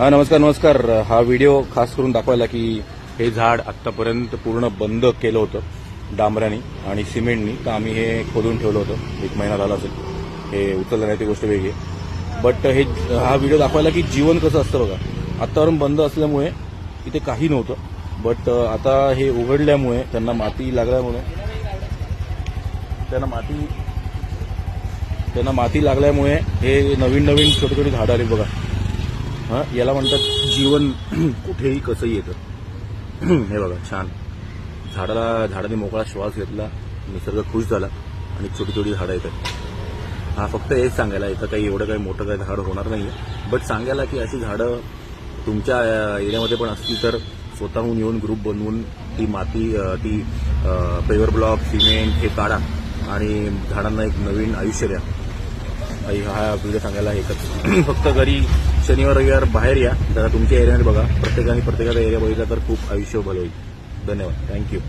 नमस्कार. हा व्हिडिओ खास करून दाखवायला की हे झाड आत्तापर्यंत पूर्ण बंद केलं होतं डांबराने आणि सिमेंटनी. तर आम्ही हे खोदून ठेवलं होतं, 1 महिना झाला असेल. हे उचललं नाही ती गोष्ट वेगळी आहे. बट हा व्हिडिओ दाखवायला की जीवन कसं असतं बघा. आत्तावरून बंद असल्यामुळे इथे काही नव्हतं, बट आता हे उघडल्यामुळे त्यांना माती लागल्यामुळे त्यांना माती लागल्यामुळे हे नवीन नवीन छोटी छोटी झाडं आली बघा. याला म्हणतात जीवन कुठेही कसंही येतं. हे बघा छान झाडाने मोकळा श्वास घेतला, निसर्ग खुश झाला आणि छोटी छोटी झाडं येतात. हा फक्त हेच सांगायला, इथं काही एवढं काही मोठं काही झाड होणार नाहीये, बट सांगायला की अशी झाडं तुमच्या एरियामध्ये पण असतील तर स्वतःहून येऊन ग्रुप बनवून ती माती ती पेवर ब्लॉक सिमेंट हे काढा आणि झाडांना एक नवीन आयुष्य द्या. हा व्हिडिओ सांगायला एकच. फक्त घरी शनिवार रविवार बाहेर या, जरा तुमच्या एरियामध्ये बघा. प्रत्येकाचा एरिया बघितला तर खूप आयुष्य भलं होईल. धन्यवाद. थँक्यू.